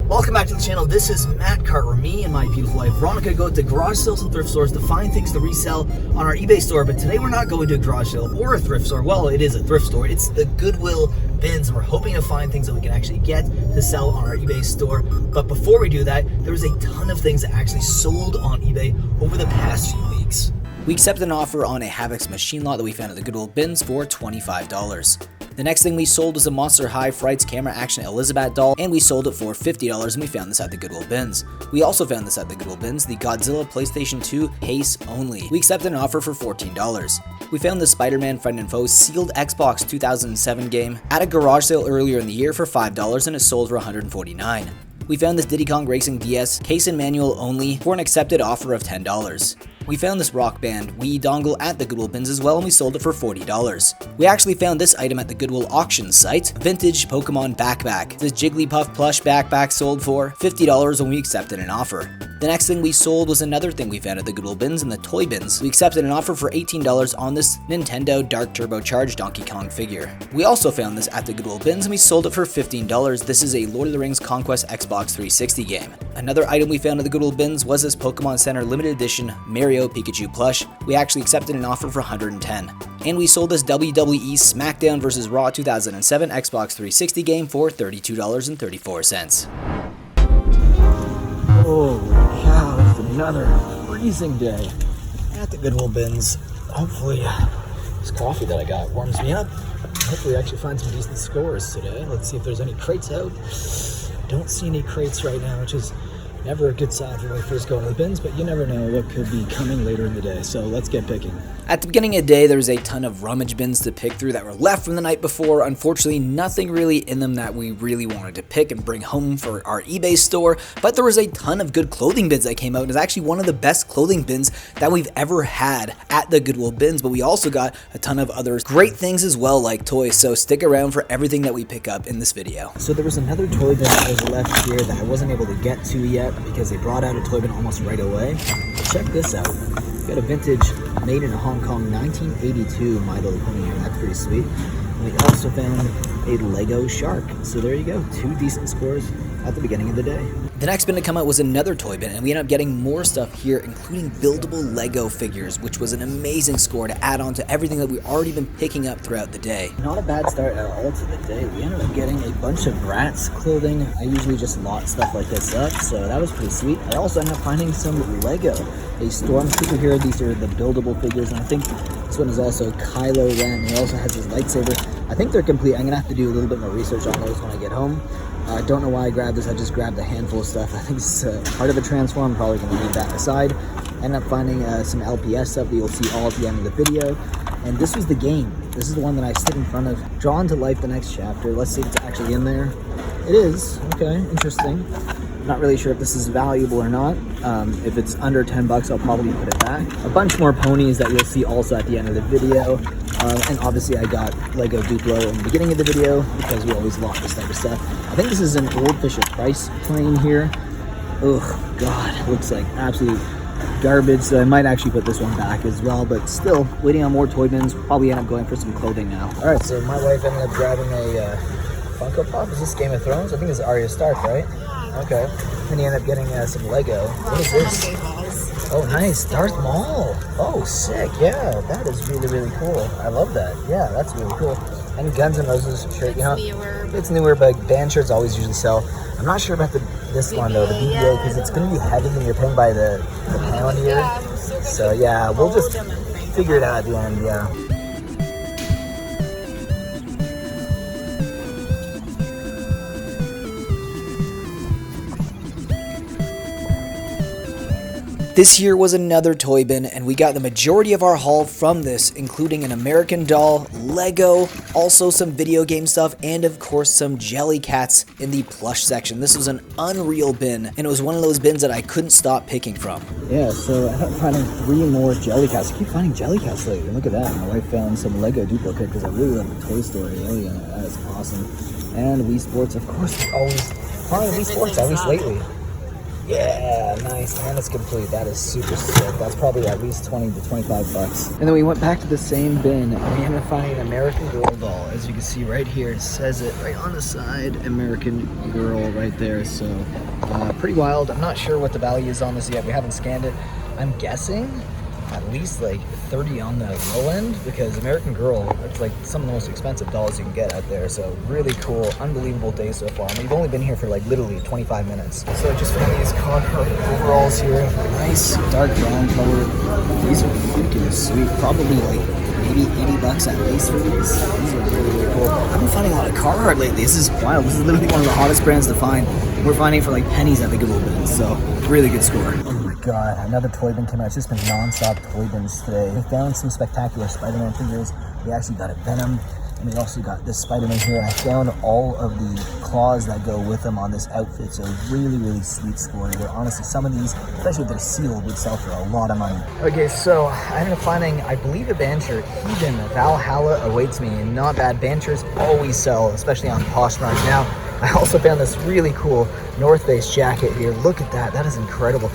Welcome back to the channel. This is Matt Cart, where me and my beautiful wife Veronica go to garage sales and thrift stores to find things to resell on our eBay store. But today we're not going to a garage sale or a thrift store. Well, it is a thrift store. It's the Goodwill bins, and we're hoping to find things that we can actually get to sell on our eBay store. But before we do that, there was a ton of things that actually sold on eBay over the past few weeks. We accepted an offer on a Havoc's machine lot that we found at the Goodwill bins for $25. The next thing we sold was a Monster High Frights Camera Action Elizabeth doll, and we sold it for $50, and we found this at the Goodwill bins. We also found this at the Goodwill bins, the Godzilla PlayStation 2 case only. We accepted an offer for $14. We found the Spider-Man Friend and Foe sealed Xbox 2007 game at a garage sale earlier in the year for $5, and it sold for $149. We found this Diddy Kong Racing DS case and manual only for an accepted offer of $10. We found this Rock Band Wii dongle at the Goodwill bins as well, and we sold it for $40. We actually found this item at the Goodwill auction site, vintage Pokemon backpack. This Jigglypuff plush backpack sold for $50 when we accepted an offer. The next thing we sold was another thing we found at the Goodwill bins in the toy bins. We accepted an offer for $18 on this Nintendo Dark Turbocharged Donkey Kong figure. We also found this at the Goodwill bins, and we sold it for $15. This is a Lord of the Rings Conquest Xbox 360 game. Another item we found at the Goodwill bins was this Pokemon Center limited edition Mario Pikachu plush. We actually accepted an offer for $110. And we sold this WWE SmackDown vs. Raw 2007 Xbox 360 game for $32.34. Holy cow, it's another freezing day at the Goodwill bins. Hopefully, this coffee that I got warms me up. Hopefully, I actually find some decent scores today. Let's see if there's any crates out. Don't see any crates right now, which is never a good sign for when we first go into the bins, but you never know what could be coming later in the day, so let's get picking. At the beginning of the day, there was a ton of rummage bins to pick through that were left from the night before. Unfortunately, nothing really in them that we really wanted to pick and bring home for our eBay store, but there was a ton of good clothing bins that came out, and it's actually one of the best clothing bins that we've ever had at the Goodwill bins, but we also got a ton of other great things as well, like toys, so stick around for everything that we pick up in this video. So there was another toy bin that was left here that I wasn't able to get to yet because they brought out a toy bin almost right away. Check this out. We got a vintage made in Hong Kong 1982 My Little Pony here. That's pretty sweet. And we also found a Lego shark. So there you go. 2 decent scores at the beginning of the day. The next bin to come out was another toy bin, and we ended up getting more stuff here, including buildable Lego figures, which was an amazing score to add on to everything that we've already been picking up throughout the day. Not a bad start at all to the day. We ended up getting a bunch of Bratz clothing. I usually just lot stuff like this up, so that was pretty sweet. I also ended up finding some Lego. A Stormtrooper here. These are the buildable figures, and I think this one is also Kylo Ren. He also has his lightsaber. I think they're complete. I'm going to have to do a little bit more research on those when I get home. I don't know why I grabbed this. I just grabbed a handful of stuff. I think it's part of a transform. I'm probably going to leave that aside. Ended up finding some LPS stuff that you'll see all at the end of the video. And this was the game. This is the one that I sit in front of. Drawn to Life, the next chapter. Let's see if it's actually in there. It is. Okay, interesting. Not really sure if this is valuable or not. If it's under 10 bucks, I'll probably put it back. A bunch more ponies that you'll see also at the end of the video. And obviously I got Lego Duplo in the beginning of the video because we always lot this type of stuff. I think this is an old Fisher-Price plane here. Oh God, looks like absolute garbage. So I might actually put this one back as well, but still waiting on more toy bins. Probably end up going for some clothing now. All right, so my wife ended up grabbing a Funko Pop. Is this Game of Thrones? I think it's Arya Stark, right? Okay. And he ended up getting some Lego. What is this? Oh, nice. Darth Maul. Oh, sick. Yeah, that is really, really cool. I love that. Yeah, that's really cool. And Guns N' Roses shirt, you know. It's newer, but band shirts always usually sell. I'm not sure about this one, though, the BBA, because it's going to be heavy and you're paying by the pound here. So, yeah, we'll just figure it out at the end, yeah. This here was another toy bin, and we got the majority of our haul from this, including an American Doll, Lego, also some video game stuff, and of course some Jellycats in the plush section. This was an unreal bin, and it was one of those bins that I couldn't stop picking from. Yeah, so I ended up finding 3 more Jellycats. I keep finding Jellycats lately. Look at that. My wife found some Lego Duplo kit because I really love the Toy Story alien. That is awesome. And Wii Sports, of course, always finding Wii Sports, at least lately. Yeah, nice, man. It's complete. That is super sick. That's probably at least 20 to 25 bucks. And then we went back to the same bin and we ended up finding an American Girl doll. As you can see right here, it says it right on the side, American Girl right there. So pretty wild. I'm not sure what the value is on this yet. We haven't scanned it. I'm guessing at least like 30 on the low end, because American Girl, it's like some of the most expensive dolls you can get out there. So really cool, unbelievable day so far. And we've only been here for like literally 25 minutes. So just found these Carhartt overalls here, nice dark brown color. These are freaking sweet. Probably like maybe 80 bucks at least for these. These are really, really cool. I've been finding a lot of Carhartt lately. This is wild. This is literally one of the hottest brands to find. We're finding it for like pennies at the Goodwill bins. So really good score. God, another toy bin came out. It's just been non-stop toy bins today. We found some spectacular Spider-Man figures. We actually got a Venom, and we also got this Spider-Man here. I found all of the claws that go with them on this outfit, so really, really sweet score. Where honestly, some of these, especially if they're sealed, would sell for a lot of money. Okay, so I ended up finding, I believe, a band shirt. Even Valhalla awaits me, and not bad. Band shirts always sell, especially on Poshmark. Now, I also found this really cool North Face jacket here. Look at that. That is incredible.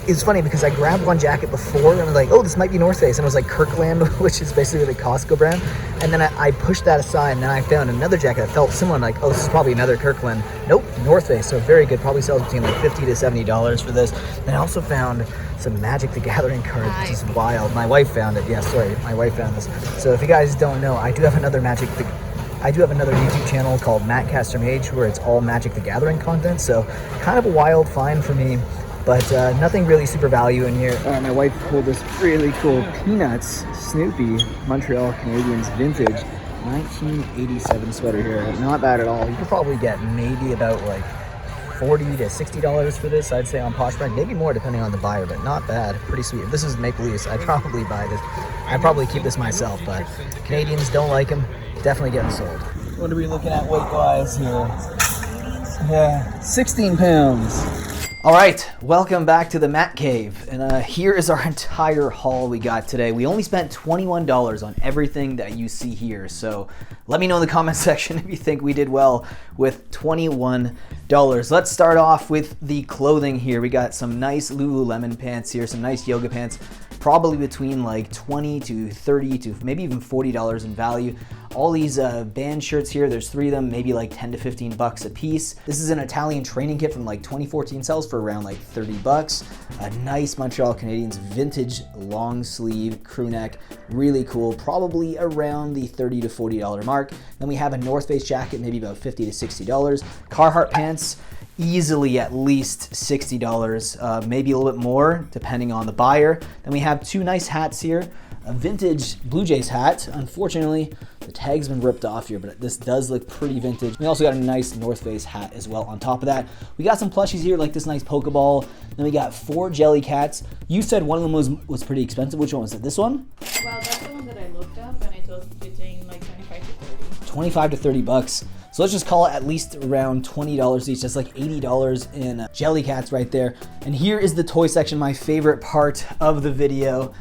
It's funny because I grabbed one jacket before and I was like, oh, this might be North Face. And it was like Kirkland, which is basically the Costco brand. And then I pushed that aside, and then I found another jacket that felt similar. I'm like, oh, this is probably another Kirkland. Nope, North Face. So very good. Probably sells between like $50 to $70 for this. And I also found some Magic the Gathering cards, which is wild. My wife found it. Yeah, sorry, my wife found this. So if you guys don't know, I do have another YouTube channel called Matt Caster Mage, where it's all Magic the Gathering content. So kind of a wild find for me. But nothing really super value in here. My wife pulled this really cool Peanuts Snoopy Montreal Canadiens vintage 1987 sweater here. Not bad at all. You could probably get maybe about like $40 to $60 for this, I'd say, on Poshmark. Maybe more depending on the buyer, but not bad. Pretty sweet. If this is Maple Leafs, I'd probably buy this. I'd probably keep this myself, but Canadians don't like them. Definitely getting sold. What are we looking at weight-wise here? Yeah, 16 pounds. All right, welcome back to the Matt Cave, and here is our entire haul we got today. We only spent $21 on everything that you see here, so let me know in the comment section if you think we did well with $21. Let's start off with the clothing here. We got some nice Lululemon pants here, some nice yoga pants, probably between like $20 to $30 to maybe even $40 in value. All these band shirts here, there's 3 of them, maybe like 10 to 15 bucks a piece. This is an Italian training kit from like 2014, sells for around like 30 bucks. A nice Montreal Canadiens vintage long sleeve crew neck, really cool, probably around the $30 to $40 mark. Then we have a North Face jacket, maybe about $50 to $60. Carhartt pants, easily at least $60, maybe a little bit more depending on the buyer. Then we have 2 nice hats here. A vintage Blue Jays hat. Unfortunately, the tag's been ripped off here, but this does look pretty vintage. We also got a nice North Face hat as well on top of that. We got some plushies here, like this nice Pokeball. Then we got 4 jelly cats. You said one of them was pretty expensive. Which one was it? This one? Well, that's the one that I looked up, and it was between like 25 to 30. 25 to 30 bucks. So let's just call it at least around $20 each. That's like $80 in jelly cats right there. And here is the toy section, my favorite part of the video.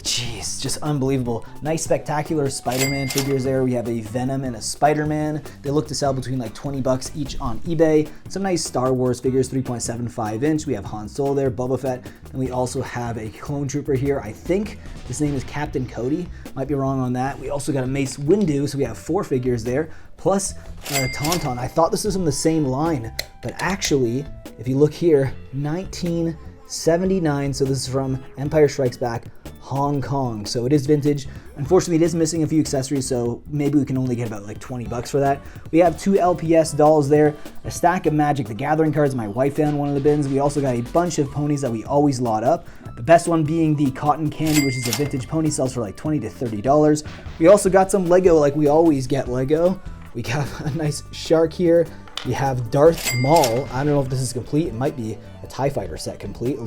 Jeez, just unbelievable. Nice spectacular Spider-Man figures there. We have a Venom and a Spider-Man. They look to sell between like 20 bucks each on eBay. Some nice Star Wars figures, 3.75 inch. We have Han Solo there, Boba Fett. And we also have a clone trooper here. I think his name is Captain Cody. Might be wrong on that. We also got a Mace Windu, so we have 4 figures there. Plus Tauntaun. I thought this was from the same line, but actually, if you look here, 1979. So this is from Empire Strikes Back, Hong Kong. So it is vintage. Unfortunately, it is missing a few accessories, so maybe we can only get about like 20 bucks for that. We have 2 LPS dolls there, a stack of Magic the Gathering cards. My wife found one of the bins. We also got a bunch of ponies that we always lot up. The best one being the Cotton Candy, which is a vintage pony, sells for like $20 to $30. We also got some Lego, like we always get Lego. We got a nice shark here. We have Darth Maul. I don't know if this is complete. It might be a TIE Fighter set complete.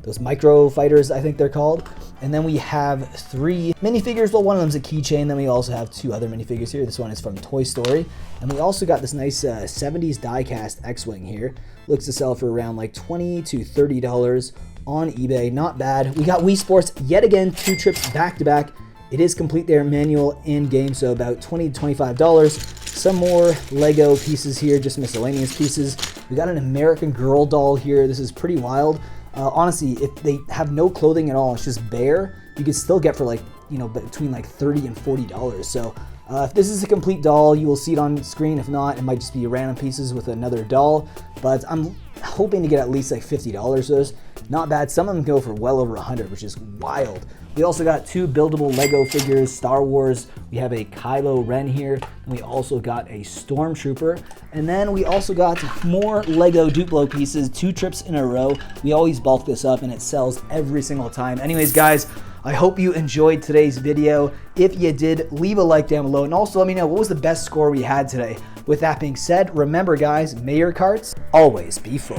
Those micro fighters, I think they're called. And then we have 3 minifigures. Well, one of them's a keychain. Then we also have 2 other minifigures here. This one is from Toy Story. And we also got this nice 70s die-cast X-Wing here. Looks to sell for around like $20 to $30 on eBay. Not bad. We got Wii Sports yet again, 2 trips back to back. It is complete there, manual and game, so about $20 to $25. Some more Lego pieces here, just miscellaneous pieces. We got an American Girl doll here. This is pretty wild. Honestly, if they have no clothing at all, it's just bare, you could still get for like, you know, between like $30 and $40. So if this is a complete doll, you will see it on screen. If not, it might just be random pieces with another doll. But I'm hoping to get at least like $50 for those. Not bad. Some of them go for well over 100, which is wild. We also got 2 buildable Lego figures, Star Wars. We have a Kylo Ren here, and we also got a Stormtrooper. And then we also got more Lego Duplo pieces, 2 trips in a row. We always bulk this up, and it sells every single time. Anyways, guys, I hope you enjoyed today's video. If you did, leave a like down below, and also let me know what was the best score we had today. With that being said, remember guys, may your carts always be full.